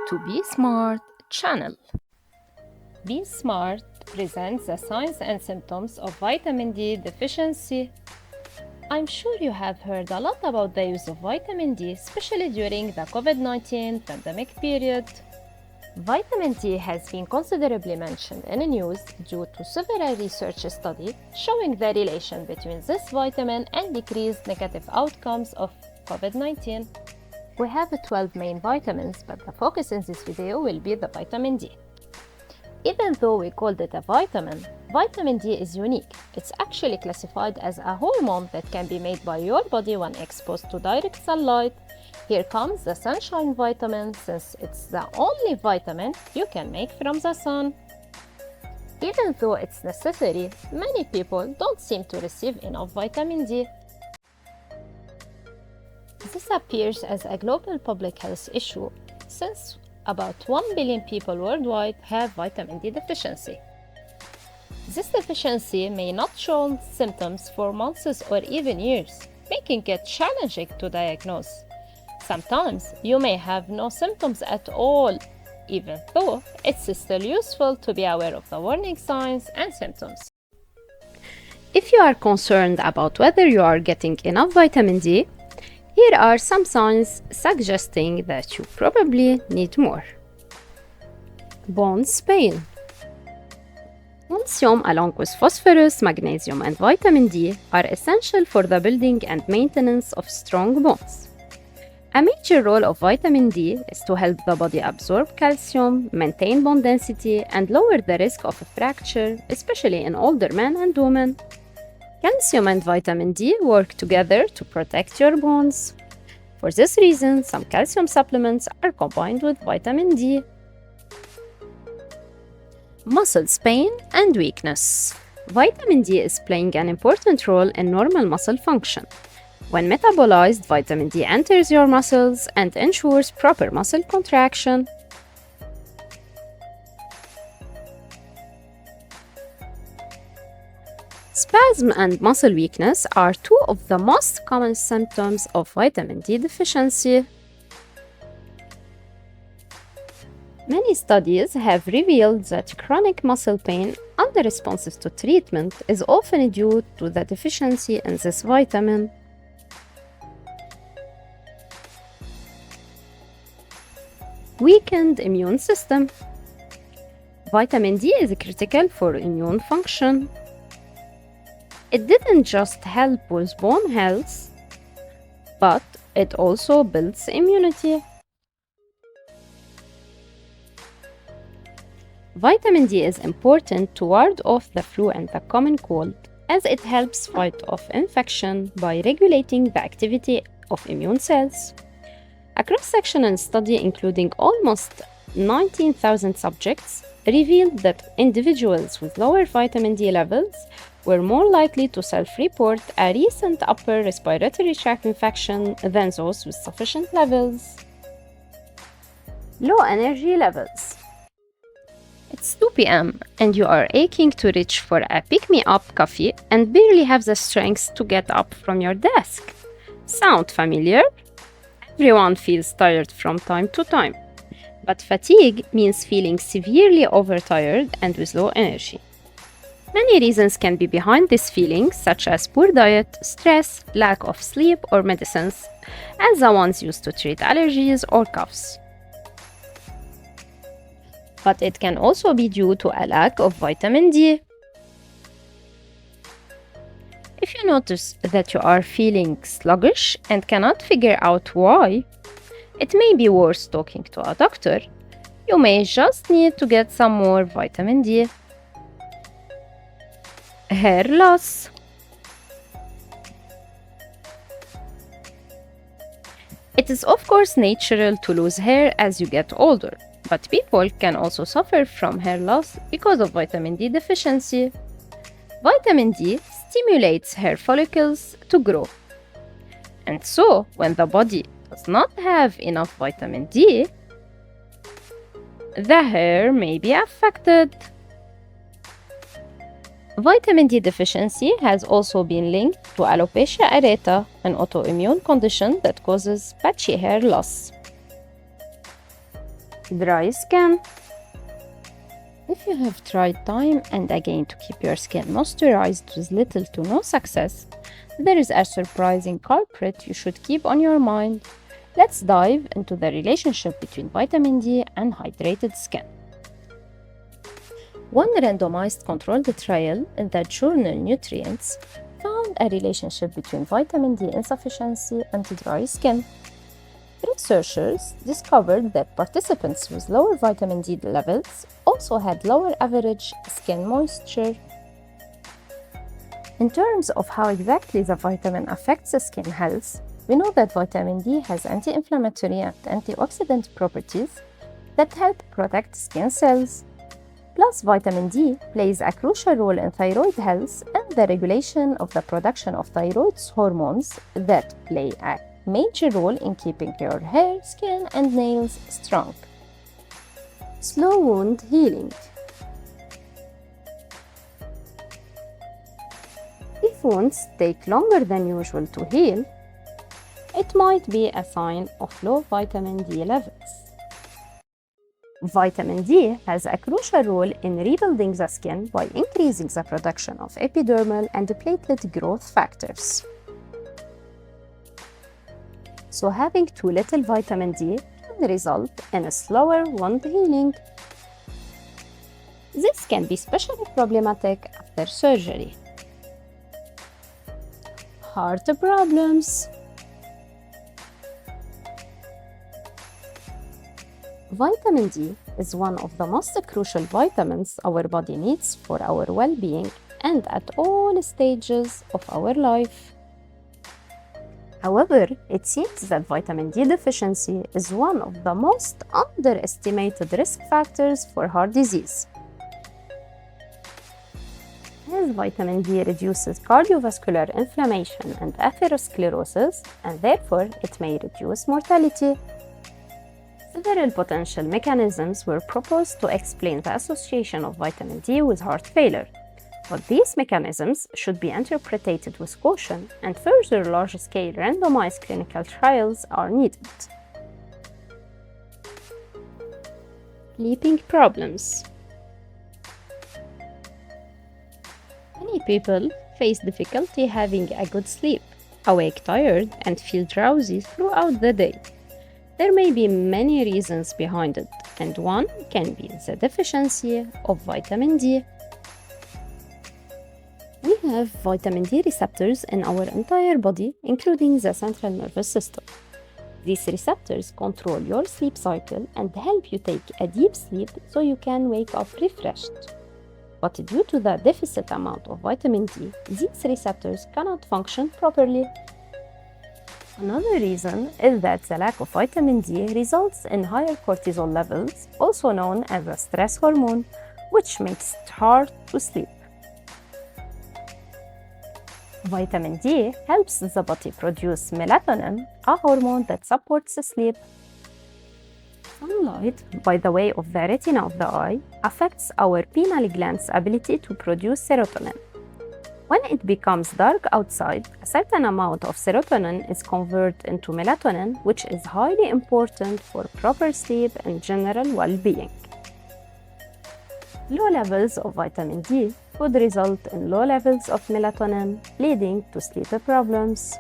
to Be Smart channel. Be Smart presents the signs and symptoms of vitamin D deficiency. I'm sure you have heard a lot about the use of vitamin D, especially during the COVID-19 pandemic period. Vitamin D has been considerably mentioned in the news due to several research studies showing the relation between this vitamin and decreased negative outcomes of COVID-19. We have 12 main vitamins, but the focus in this video will be the vitamin D. Even though we called it a vitamin, vitamin D is unique. It's actually classified as a hormone that can be made by your body when exposed to direct sunlight. Here comes the sunshine vitamin, since it's the only vitamin you can make from the sun. Even though it's necessary, many people don't seem to receive enough vitamin D. This appears as a global public health issue, since about 1 billion people worldwide have vitamin D deficiency. This deficiency may not show symptoms for months or even years, making it challenging to diagnose. Sometimes you may have no symptoms at all, even though it's still useful to be aware of the warning signs and symptoms. If you are concerned about whether you are getting enough vitamin D, here are some signs suggesting that you probably need more. Bones pain. Calcium, along with phosphorus, magnesium, and vitamin D, are essential for the building and maintenance of strong bones. A major role of vitamin D is to help the body absorb calcium, maintain bone density, and lower the risk of a fracture, especially in older men and women. Calcium and vitamin D work together to protect your bones. For this reason, some calcium supplements are combined with vitamin D. Muscles pain and weakness. Vitamin D is playing an important role in normal muscle function. When metabolized, vitamin D enters your muscles and ensures proper muscle contraction. Spasm and muscle weakness are two of the most common symptoms of vitamin D deficiency. Many studies have revealed that chronic muscle pain unresponsive to treatment is often due to the deficiency in this vitamin. Weakened immune system. Vitamin D is critical for immune function. It didn't just help with bone health, but it also builds immunity. Vitamin D is important to ward off the flu and the common cold, as it helps fight off infection by regulating the activity of immune cells. A cross-sectional study including almost 19,000 subjects revealed that individuals with lower vitamin D levels were more likely to self-report a recent upper respiratory tract infection than those with sufficient levels. Low energy levels. It's 2 p.m. and you are aching to reach for a pick-me-up coffee and barely have the strength to get up from your desk. Sound familiar? Everyone feels tired from time to time, but fatigue means feeling severely overtired and with low energy. Many reasons can be behind this feeling, such as poor diet, stress, lack of sleep, or medicines, as the ones used to treat allergies or coughs. But it can also be due to a lack of vitamin D. If you notice that you are feeling sluggish and cannot figure out why, it may be worth talking to a doctor. You may just need to get some more vitamin D. Hair loss. It is of course natural to lose hair as you get older, but people can also suffer from hair loss because of vitamin D deficiency. Vitamin D stimulates hair follicles to grow. And so, when the body does not have enough vitamin D, the hair may be affected. Vitamin D deficiency has also been linked to alopecia areata, an autoimmune condition that causes patchy hair loss. Dry skin. If you have tried time and again to keep your skin moisturized with little to no success, there is a surprising culprit you should keep on your mind. Let's dive into the relationship between vitamin D and hydrated skin. One randomized controlled trial in the journal Nutrients found a relationship between vitamin D insufficiency and dry skin. Researchers discovered that participants with lower vitamin D levels also had lower average skin moisture. In terms of how exactly the vitamin affects skin health, we know that vitamin D has anti-inflammatory and antioxidant properties that help protect skin cells. Plus, vitamin D plays a crucial role in thyroid health and the regulation of the production of thyroid hormones that play a major role in keeping your hair, skin, and nails strong. Slow wound healing. If wounds take longer than usual to heal, it might be a sign of low vitamin D levels. Vitamin D has a crucial role in rebuilding the skin by increasing the production of epidermal and platelet growth factors. So having too little vitamin D can result in a slower wound healing. This can be especially problematic after surgery. Heart problems. Vitamin D is one of the most crucial vitamins our body needs for our well-being and at all stages of our life. However, it seems that vitamin D deficiency is one of the most underestimated risk factors for heart disease. As vitamin D reduces cardiovascular inflammation and atherosclerosis, and therefore it may reduce mortality. Several potential mechanisms were proposed to explain the association of vitamin D with heart failure. But these mechanisms should be interpreted with caution, and further large-scale randomized clinical trials are needed. Sleeping problems. Many people face difficulty having a good sleep, awake tired, and feel drowsy throughout the day. There may be many reasons behind it, and one can be the deficiency of vitamin D. We have vitamin D receptors in our entire body, including the central nervous system. These receptors control your sleep cycle and help you take a deep sleep so you can wake up refreshed. But due to the deficit amount of vitamin D, these receptors cannot function properly. Another reason is that the lack of vitamin D results in higher cortisol levels, also known as a stress hormone, which makes it hard to sleep. Vitamin D helps the body produce melatonin, a hormone that supports sleep. Sunlight, by the way of the retina of the eye, affects our pineal gland's ability to produce serotonin. When it becomes dark outside, a certain amount of serotonin is converted into melatonin, which is highly important for proper sleep and general well-being. Low levels of vitamin D could result in low levels of melatonin, leading to sleep problems.